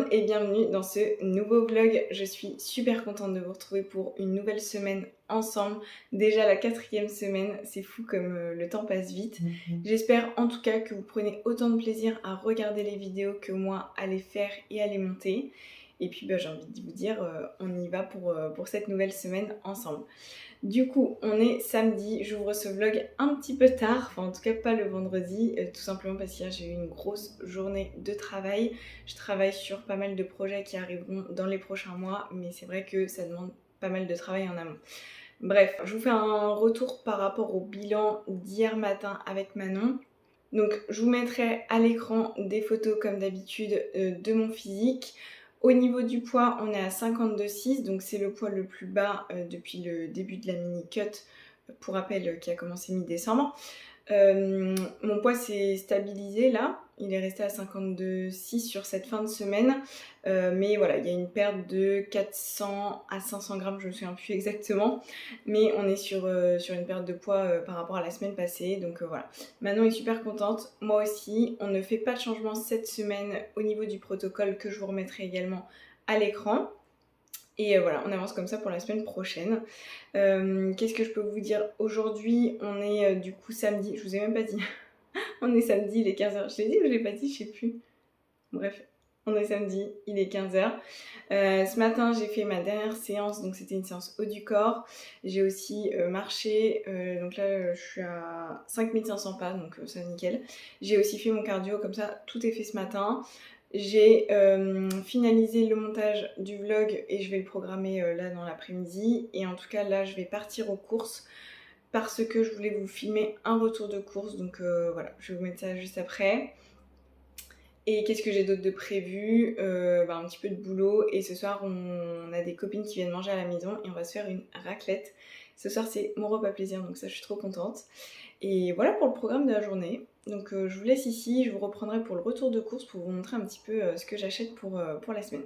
monde et bienvenue dans ce nouveau vlog. Je suis super contente de vous retrouver pour une nouvelle semaine ensemble. Déjà la 4e semaine, c'est fou comme le temps passe vite. J'espère en tout cas que vous prenez autant de plaisir à regarder les vidéos que moi à les faire et à les monter. Et puis j'ai envie de vous dire, on y va pour cette nouvelle semaine ensemble. Du coup, on est samedi, j'ouvre ce vlog un petit peu tard, enfin en tout cas pas le vendredi, tout simplement parce qu'hier j'ai eu une grosse journée de travail. Je travaille sur pas mal de projets qui arriveront dans les prochains mois, mais c'est vrai que ça demande pas mal de travail en amont. Bref, je vous fais un retour par rapport au bilan d'hier matin avec Manon. Donc je vous mettrai à l'écran des photos comme d'habitude de mon physique. Au niveau du poids, on est à 52,6, donc c'est le poids le plus bas depuis le début de la mini-cut, pour rappel, qui a commencé mi-décembre. Mon poids s'est stabilisé là, il est resté à 52,6 sur cette fin de semaine, mais voilà, il y a une perte de 400 à 500 grammes, je ne me souviens plus exactement, mais on est sur une perte de poids par rapport à la semaine passée, donc voilà. Manon est super contente, moi aussi. On ne fait pas de changement cette semaine au niveau du protocole que je vous remettrai également à l'écran. Et voilà, on avance comme ça pour la semaine prochaine. Qu'est-ce que je peux vous dire? Aujourd'hui, on est du coup samedi, je vous ai même pas dit. On est samedi, il est 15h. Je l'ai dit ou je l'ai pas dit? Je sais plus. Bref, on est samedi, il est 15h. Ce matin, j'ai fait ma dernière séance, donc c'était une séance haut du corps. J'ai aussi marché, donc là je suis à 5500 pas, donc ça nickel. J'ai aussi fait mon cardio, comme ça tout est fait ce matin. J'ai finalisé le montage du vlog et je vais le programmer là dans l'après-midi. Et en tout cas là je vais partir aux courses parce que je voulais vous filmer un retour de course. Donc voilà, je vais vous mettre ça juste après. Et qu'est-ce que j'ai d'autre de prévu? Un petit peu de boulot. Et ce soir on a des copines qui viennent manger à la maison et on va se faire une raclette. Ce soir c'est mon repas plaisir, donc ça je suis trop contente. Et voilà pour le programme de la journée. Donc je vous laisse ici, je vous reprendrai pour le retour de course pour vous montrer un petit peu ce que j'achète pour la semaine.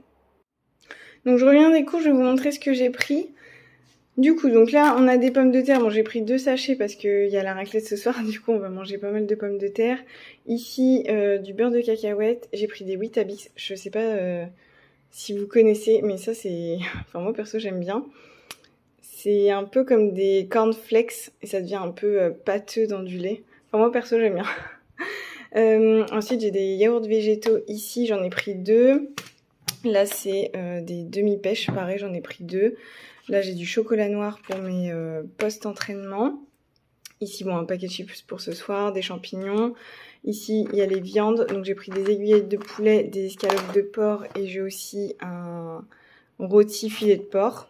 Donc je reviens des courses, je vais vous montrer ce que j'ai pris. Du coup, donc là on a des pommes de terre, bon j'ai pris 2 sachets parce qu'il y a la raclette ce soir, du coup on va manger pas mal de pommes de terre. Ici du beurre de cacahuète, j'ai pris des Weetabix, je sais pas si vous connaissez, mais ça c'est... Enfin moi perso j'aime bien. C'est un peu comme des cornflakes et ça devient un peu pâteux dans du lait. Enfin moi perso j'aime bien. Ensuite j'ai des yaourts végétaux ici, j'en ai pris 2. Là c'est des demi-pêches, pareil j'en ai pris 2. Là j'ai du chocolat noir pour mes post-entraînement. Ici bon un paquet de chips pour ce soir, des champignons. Ici il y a les viandes, donc j'ai pris des aiguillettes de poulet, des escalopes de porc et j'ai aussi un rôti filet de porc.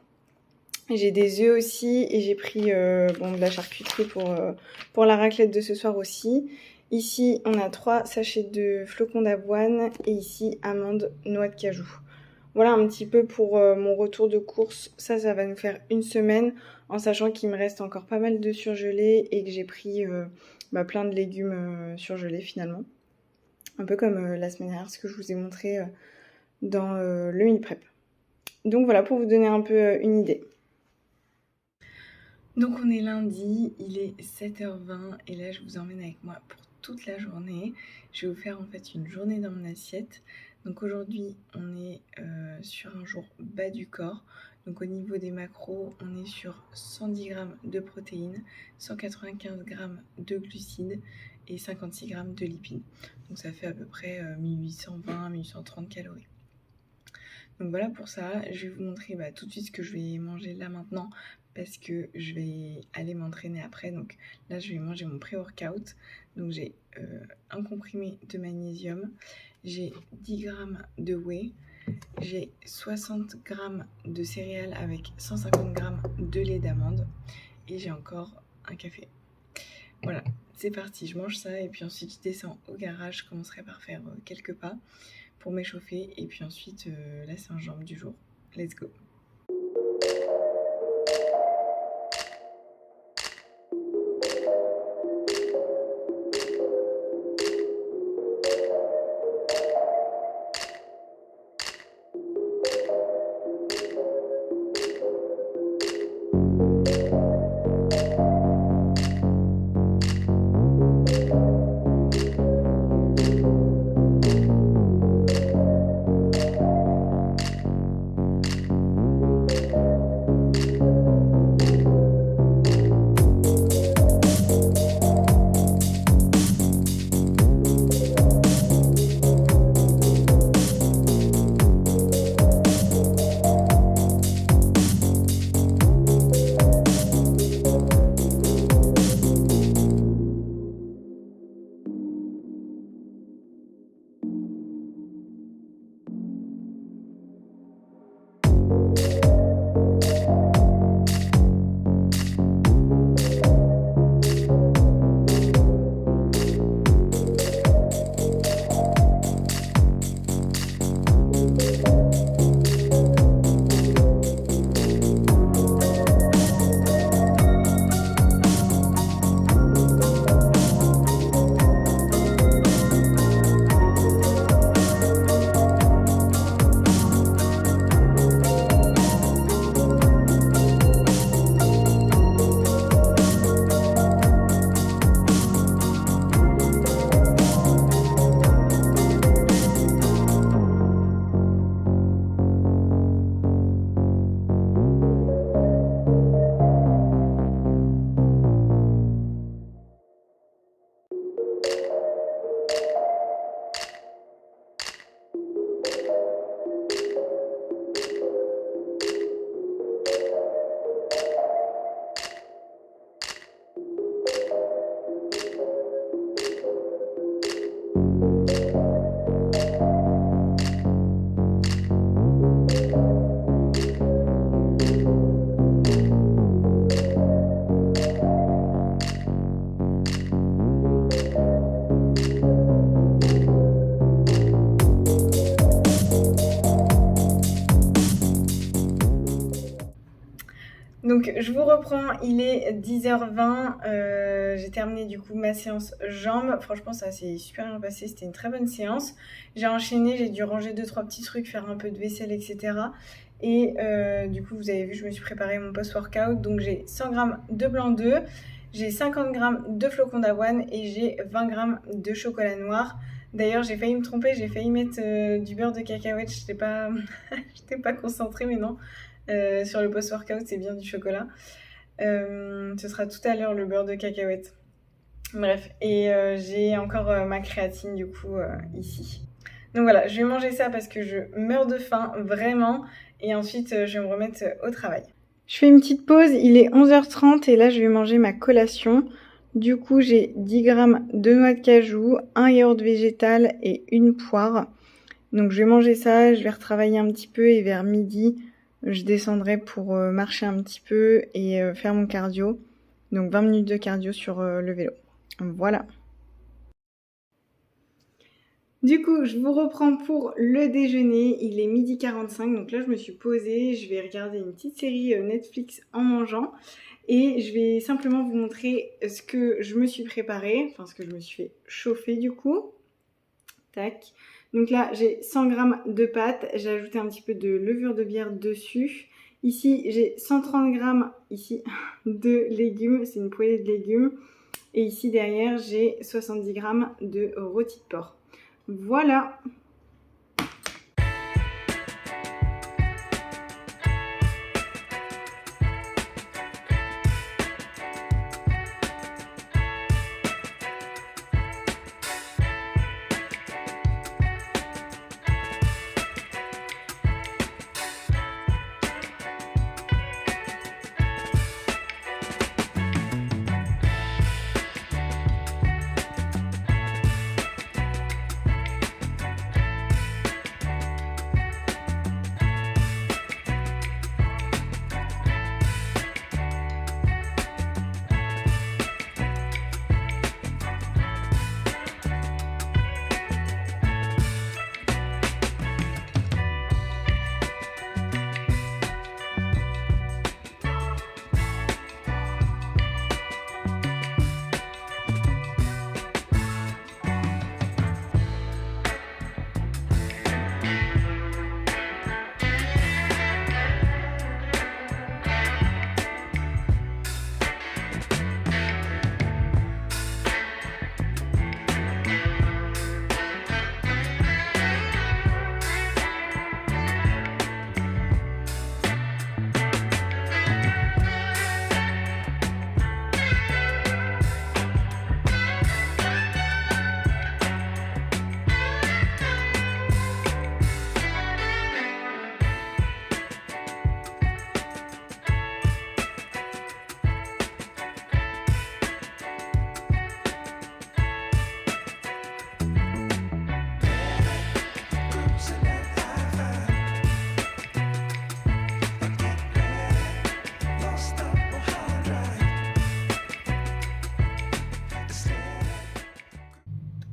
J'ai des œufs aussi et j'ai pris de la charcuterie pour la raclette de ce soir aussi. Ici, on a 3 sachets de flocons d'avoine et ici, amandes, noix de cajou. Voilà un petit peu pour mon retour de course. Ça va nous faire une semaine en sachant qu'il me reste encore pas mal de surgelés et que j'ai pris plein de légumes surgelés finalement. Un peu comme la semaine dernière, ce que je vous ai montré dans le meal prep. Donc voilà pour vous donner un peu une idée. Donc on est lundi, il est 7h20 et là je vous emmène avec moi pour toute la journée. Je vais vous faire en fait une journée dans mon assiette. Donc aujourd'hui on est sur un jour bas du corps. Donc au niveau des macros on est sur 110 g de protéines, 195 g de glucides et 56 g de lipides. Donc ça fait à peu près 1820-1830 calories. Donc voilà pour ça, je vais vous montrer tout de suite ce que je vais manger là maintenant parce que je vais aller m'entraîner après. Donc là je vais manger mon pré-workout. Donc j'ai un comprimé de magnésium, j'ai 10 g de whey, j'ai 60 g de céréales avec 150 g de lait d'amande et j'ai encore un café. Voilà, c'est parti, je mange ça et puis ensuite je descends au garage, je commencerai par faire quelques pas pour m'échauffer et puis ensuite là c'est un jambes du jour. Let's go. Donc je vous reprends, il est 10h20, j'ai terminé du coup ma séance jambes. Franchement ça s'est super bien passé, c'était une très bonne séance. J'ai enchaîné, j'ai dû ranger 2-3 petits trucs, faire un peu de vaisselle, etc. Et du coup vous avez vu, je me suis préparé mon post-workout. Donc j'ai 100 g de blanc d'œuf, j'ai 50 g de flocons d'avoine et j'ai 20 g de chocolat noir. D'ailleurs j'ai failli me tromper, j'ai failli mettre du beurre de cacahuète, j'étais pas concentrée mais non. Sur le post-workout, c'est bien du chocolat. Ce sera tout à l'heure le beurre de cacahuète. Bref, et j'ai encore ma créatine du coup ici. Donc voilà, je vais manger ça parce que je meurs de faim, vraiment. Et ensuite, je vais me remettre au travail. Je fais une petite pause, il est 11h30 et là, je vais manger ma collation. Du coup, j'ai 10 g de noix de cajou, un yaourt végétal et une poire. Donc je vais manger ça, je vais retravailler un petit peu et vers midi, je descendrai pour marcher un petit peu et faire mon cardio. Donc 20 minutes de cardio sur le vélo. Voilà. Du coup, je vous reprends pour le déjeuner. Il est 12h45, donc là je me suis posée. Je vais regarder une petite série Netflix en mangeant. Et je vais simplement vous montrer ce que je me suis préparé, enfin ce que je me suis fait chauffer du coup. Tac. Donc là, j'ai 100 g de pâtes. J'ai ajouté un petit peu de levure de bière dessus. Ici, j'ai 130 g ici, de légumes. C'est une poêlée de légumes. Et ici, derrière, j'ai 70 g de rôti de porc. Voilà.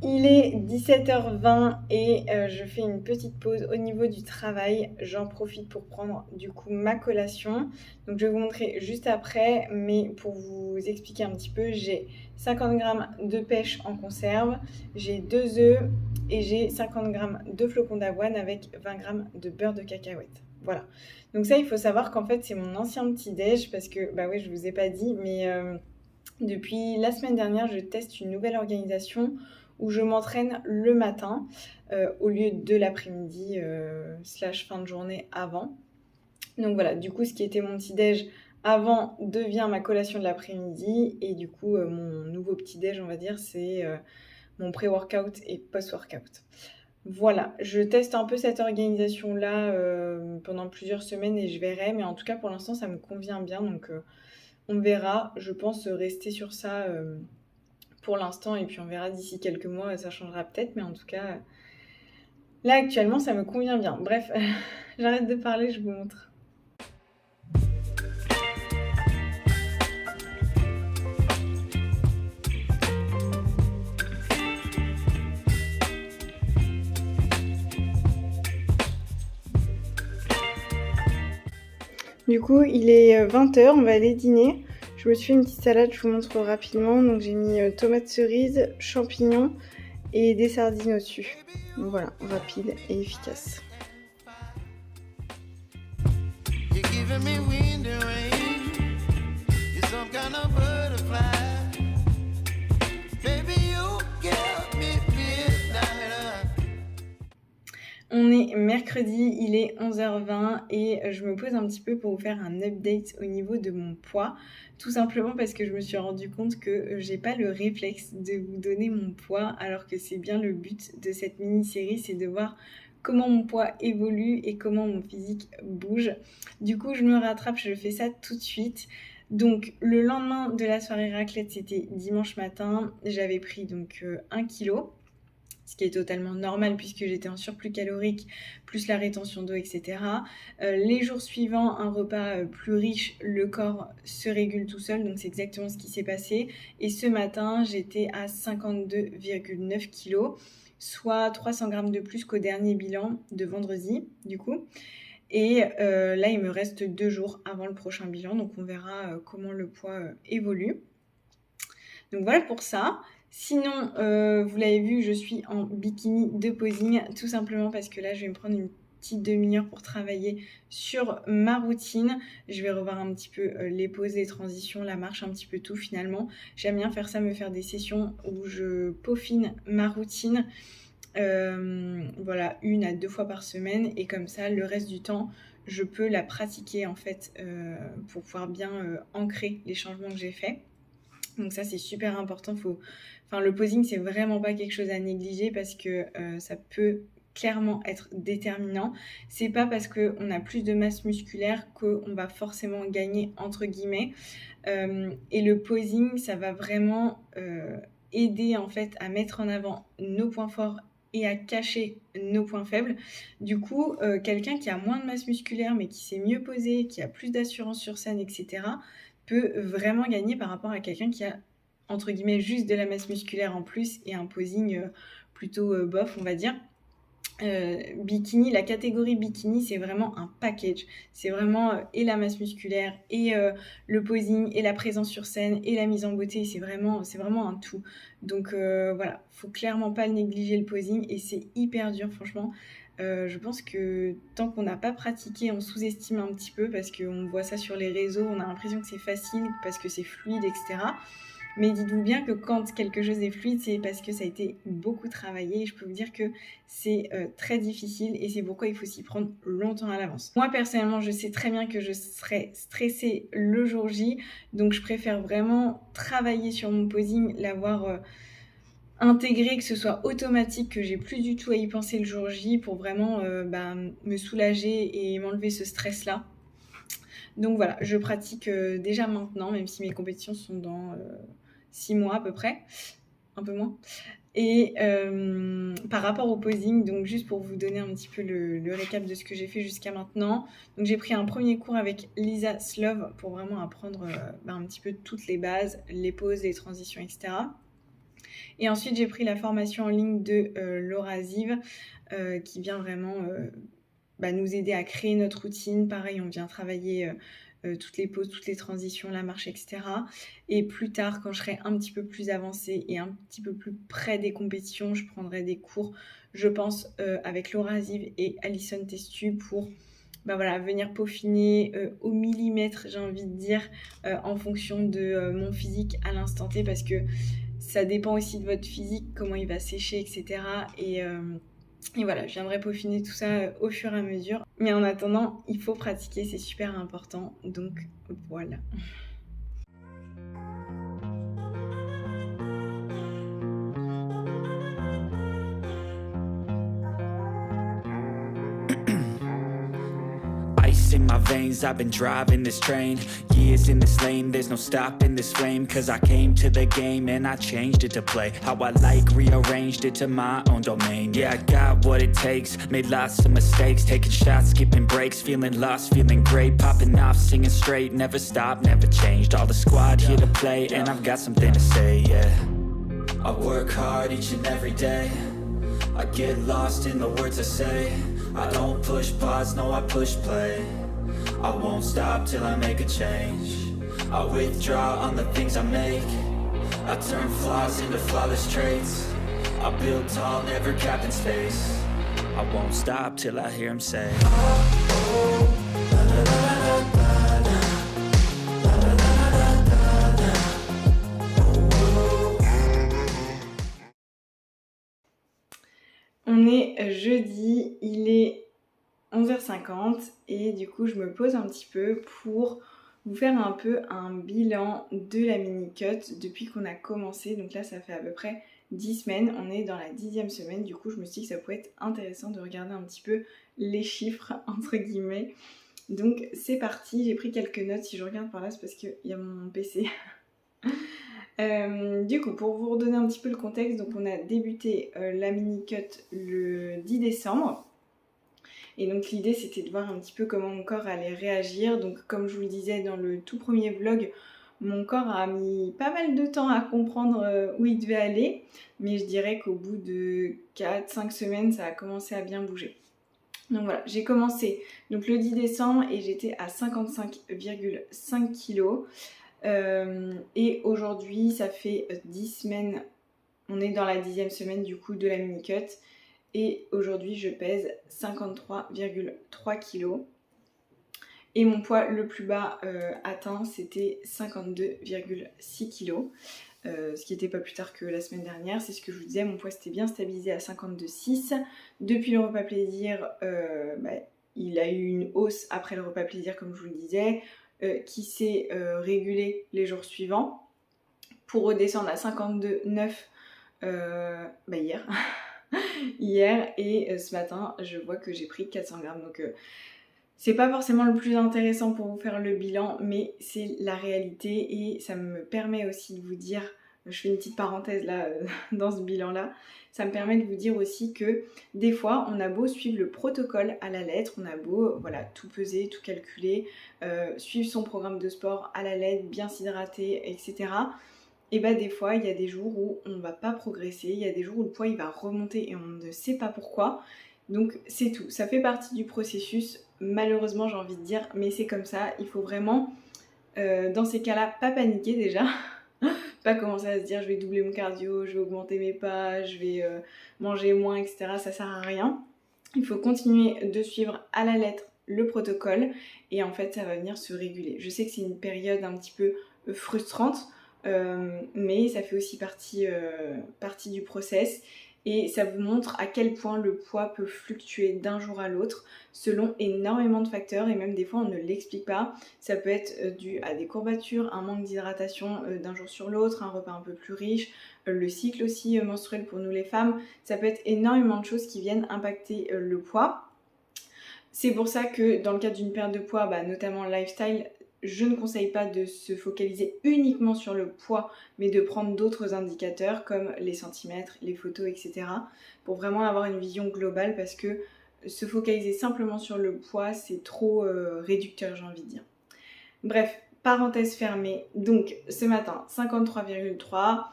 Il est 17h20 et je fais une petite pause au niveau du travail. J'en profite pour prendre du coup ma collation. Donc je vais vous montrer juste après, mais pour vous expliquer un petit peu, j'ai 50 g de pêche en conserve, j'ai 2 œufs et j'ai 50 g de flocons d'avoine avec 20 g de beurre de cacahuète. Voilà. Donc ça, il faut savoir qu'en fait, c'est mon ancien petit-déj parce que, bah oui, je vous ai pas dit, mais depuis la semaine dernière, je teste une nouvelle organisation où je m'entraîne le matin au lieu de l'après-midi / fin de journée avant. Donc voilà, du coup, ce qui était mon petit-déj avant devient ma collation de l'après-midi. Et du coup, mon nouveau petit-déj, on va dire, c'est mon pré-workout et post-workout. Voilà, je teste un peu cette organisation-là pendant plusieurs semaines et je verrai. Mais en tout cas, pour l'instant, ça me convient bien. Donc, on verra. Je pense rester sur ça pour l'instant. Et puis, on verra d'ici quelques mois. Ça changera peut-être. Mais en tout cas, là, actuellement, ça me convient bien. Bref, j'arrête de parler, je vous montre. Du coup, il est 20h, on va aller dîner. Je me suis fait une petite salade, je vous montre rapidement. Donc j'ai mis tomates cerises, champignons et des sardines au-dessus. Donc voilà, rapide et efficace. On est mercredi, il est 11h20 et je me pose un petit peu pour vous faire un update au niveau de mon poids. Tout simplement parce que je me suis rendu compte que j'ai pas le réflexe de vous donner mon poids alors que c'est bien le but de cette mini-série, c'est de voir comment mon poids évolue et comment mon physique bouge. Du coup, je me rattrape, je fais ça tout de suite. Donc le lendemain de la soirée raclette, c'était dimanche matin, j'avais pris donc 1 kg. Ce qui est totalement normal puisque j'étais en surplus calorique, plus la rétention d'eau, etc. Les jours suivants, un repas plus riche, le corps se régule tout seul, donc c'est exactement ce qui s'est passé. Et ce matin, j'étais à 52,9 kg, soit 300 grammes de plus qu'au dernier bilan de vendredi, du coup. Et là, il me reste 2 jours avant le prochain bilan, donc on verra comment le poids évolue. Donc voilà pour ça. Sinon, vous l'avez vu, je suis en bikini de posing, tout simplement parce que là, je vais me prendre une petite demi-heure pour travailler sur ma routine. Je vais revoir un petit peu les pauses, les transitions, la marche, un petit peu tout finalement. J'aime bien faire ça, me faire des sessions où je peaufine ma routine. Voilà, 1 à 2 fois par semaine et comme ça, le reste du temps, je peux la pratiquer en fait pour pouvoir bien ancrer les changements que j'ai faits. Donc ça, c'est super important. Le posing, c'est vraiment pas quelque chose à négliger parce que ça peut clairement être déterminant. C'est pas parce qu'on a plus de masse musculaire qu'on va forcément gagner, entre guillemets. Et le posing, ça va vraiment aider en fait à mettre en avant nos points forts et à cacher nos points faibles. Du coup, quelqu'un qui a moins de masse musculaire mais qui sait mieux poser, qui a plus d'assurance sur scène, etc., peut vraiment gagner par rapport à quelqu'un qui a, entre guillemets, juste de la masse musculaire en plus et un posing plutôt bof, on va dire. Bikini, la catégorie bikini, c'est vraiment un package. C'est vraiment et la masse musculaire, et le posing, et la présence sur scène, et la mise en beauté. C'est vraiment un tout. Donc voilà, faut clairement pas négliger le posing et c'est hyper dur, franchement. Je pense que tant qu'on n'a pas pratiqué, on sous-estime un petit peu parce qu'on voit ça sur les réseaux, on a l'impression que c'est facile parce que c'est fluide, etc. Mais dites-vous bien que quand quelque chose est fluide, c'est parce que ça a été beaucoup travaillé. Et je peux vous dire que c'est très difficile et c'est pourquoi il faut s'y prendre longtemps à l'avance. Moi, personnellement, je sais très bien que je serai stressée le jour J. Donc, je préfère vraiment travailler sur mon posing, l'avoir intégré, que ce soit automatique, que j'ai plus du tout à y penser le jour J pour vraiment me soulager et m'enlever ce stress-là. Donc voilà, je pratique déjà maintenant, même si mes compétitions sont dans 6 mois à peu près, un peu moins. Et par rapport au posing, donc juste pour vous donner un petit peu le récap de ce que j'ai fait jusqu'à maintenant. Donc j'ai pris un premier cours avec Lisa Slove pour vraiment apprendre un petit peu toutes les bases, les poses, les transitions, etc. Et ensuite, j'ai pris la formation en ligne de Laura Ziv qui vient vraiment nous aider à créer notre routine. Pareil, on vient travailler toutes les poses, toutes les transitions, la marche, etc. Et plus tard, quand je serai un petit peu plus avancée et un petit peu plus près des compétitions, je prendrai des cours, je pense, avec Laura Ziv et Alison Testu pour venir peaufiner au millimètre, j'ai envie de dire, en fonction de mon physique à l'instant T, parce que ça dépend aussi de votre physique, comment il va sécher, etc. Et voilà, je viendrai peaufiner tout ça au fur et à mesure. Mais en attendant, il faut pratiquer, c'est super important. Donc voilà. In my veins, I've been driving this train. Years in this lane, there's no stopping this flame. Cause I came to the game and I changed it to play how I like, rearranged it to my own domain. Yeah, I got what it takes, made lots of mistakes, taking shots, skipping breaks, feeling lost, feeling great, popping off, singing straight, never stopped, never changed. All the squad here to play and I've got something to say, yeah. I work hard each and every day, I get lost in the words I say. I don't push pause, no I push play. I won't stop till I make a change. I withdraw on the things I make. I turn flaws into flawless traits. I build tall, never capped in space. I won't stop till I hear him say, On est jeudi, il est 11h50 et du coup je me pose un petit peu pour vous faire un peu un bilan de la mini-cut depuis qu'on a commencé. Donc là ça fait à peu près 10 semaines, on est dans la 10e semaine, du coup je me suis dit que ça pouvait être intéressant de regarder un petit peu les chiffres entre guillemets. Donc c'est parti, j'ai pris quelques notes, si je regarde par là c'est parce qu'il y a mon PC. Du coup, pour vous redonner un petit peu le contexte, donc on a débuté la mini-cut le 10 décembre. Et donc l'idée c'était de voir un petit peu comment mon corps allait réagir. Donc comme je vous le disais dans le tout premier vlog, mon corps a mis pas mal de temps à comprendre où il devait aller. Mais je dirais qu'au bout de 4-5 semaines, ça a commencé à bien bouger. Donc voilà, j'ai commencé donc le 10 décembre et j'étais à 55,5 kg. Et aujourd'hui, ça fait 10 semaines, on est dans la 10e semaine du coup de la mini-cut. Et aujourd'hui, je pèse 53,3 kg. Et mon poids le plus bas atteint, c'était 52,6 kg. Ce qui n'était pas plus tard que la semaine dernière. C'est ce que je vous disais, mon poids s'était bien stabilisé à 52,6. Depuis le repas plaisir, il a eu une hausse après le repas plaisir, comme je vous le disais, qui s'est régulé les jours suivants pour redescendre à 52,9 hier. Hier et ce matin je vois que j'ai pris 400 grammes donc c'est pas forcément le plus intéressant pour vous faire le bilan mais c'est la réalité et ça me permet aussi de vous dire, je fais une petite parenthèse là dans ce bilan là, ça me permet de vous dire aussi que des fois on a beau suivre le protocole à la lettre, on a beau voilà tout peser, tout calculer, suivre son programme de sport à la lettre, bien s'hydrater etc. Et bah des fois il y a des jours où on va pas progresser, il y a des jours où le poids il va remonter et on ne sait pas pourquoi. Donc c'est tout, ça fait partie du processus, malheureusement j'ai envie de dire, mais c'est comme ça, il faut vraiment dans ces cas-là pas paniquer déjà, pas commencer à se dire je vais doubler mon cardio, je vais augmenter mes pas, je vais manger moins etc, ça sert à rien. Il faut continuer de suivre à la lettre le protocole et en fait ça va venir se réguler. Je sais que c'est une période un petit peu frustrante, mais ça fait aussi partie du process et ça vous montre à quel point le poids peut fluctuer d'un jour à l'autre selon énormément de facteurs et même des fois on ne l'explique pas. Ça peut être dû à des courbatures, un manque d'hydratation d'un jour sur l'autre, un repas un peu plus riche, le cycle aussi menstruel pour nous les femmes. Ça peut être énormément de choses qui viennent impacter le poids. C'est pour ça que dans le cadre d'une perte de poids, notamment lifestyle, je ne conseille pas de se focaliser uniquement sur le poids, mais de prendre d'autres indicateurs comme les centimètres, les photos, etc. pour vraiment avoir une vision globale parce que se focaliser simplement sur le poids, c'est trop réducteur, j'ai envie de dire. Bref, parenthèse fermée. Donc, ce matin, 53,3.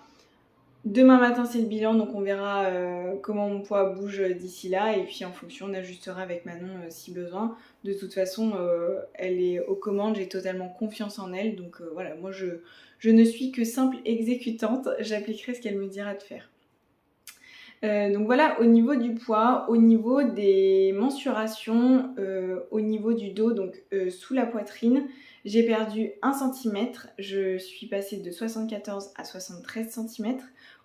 Demain matin, c'est le bilan, donc on verra comment mon poids bouge d'ici là. Et puis en fonction, on ajustera avec Manon si besoin. De toute façon, elle est aux commandes, j'ai totalement confiance en elle. Donc voilà, moi je ne suis que simple exécutante. J'appliquerai ce qu'elle me dira de faire. Donc voilà, au niveau du poids, au niveau des mensurations, au niveau du dos, donc sous la poitrine, j'ai perdu 1 cm. Je suis passée de 74 à 73 cm.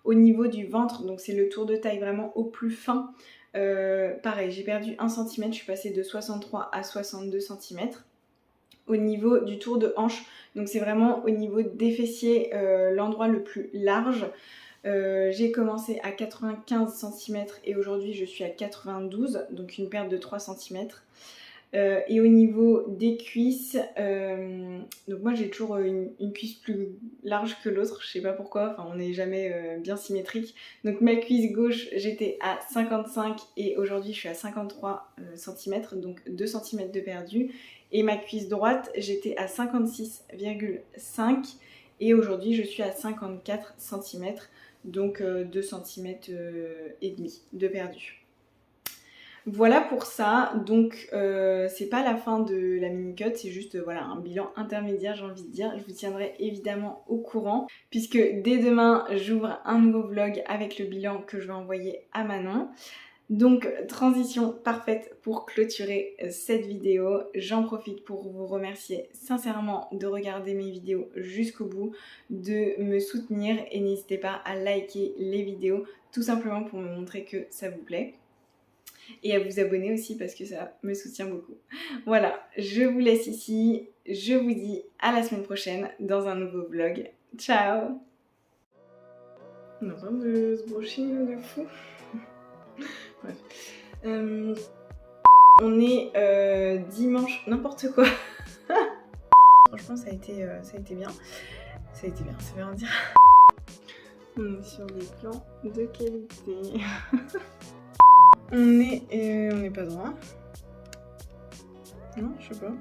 Au niveau du ventre, donc c'est le tour de taille vraiment au plus fin, pareil, j'ai perdu 1 cm, je suis passée de 63 à 62 cm. Au niveau du tour de hanche, donc c'est vraiment au niveau des fessiers, l'endroit le plus large. J'ai commencé à 95 cm et aujourd'hui je suis à 92, donc une perte de 3 cm. Et au niveau des cuisses, donc moi j'ai toujours une cuisse plus large que l'autre, je sais pas pourquoi, enfin on n'est jamais bien symétrique. Donc ma cuisse gauche j'étais à 55 et aujourd'hui je suis à 53 cm, donc 2 cm de perdu. Et ma cuisse droite j'étais à 56,5 et aujourd'hui je suis à 54 cm, donc 2 cm et demi de perdu. Voilà pour ça, donc c'est pas la fin de la mini-cut, c'est juste voilà, un bilan intermédiaire j'ai envie de dire. Je vous tiendrai évidemment au courant puisque dès demain j'ouvre un nouveau vlog avec le bilan que je vais envoyer à Manon. Donc transition parfaite pour clôturer cette vidéo. J'en profite pour vous remercier sincèrement de regarder mes vidéos jusqu'au bout, de me soutenir et n'hésitez pas à liker les vidéos tout simplement pour me montrer que ça vous plaît. Et à vous abonner aussi parce que ça me soutient beaucoup. Voilà, je vous laisse ici. Je vous dis à la semaine prochaine dans un nouveau vlog. Ciao! On est en train de se brushing de fou. Bref. On est dimanche, n'importe quoi. Franchement, ça a été bien. Ça a été bien, ça veut rien dire. On est sur des plans de qualité. On n'est pas droit. Non, je sais pas.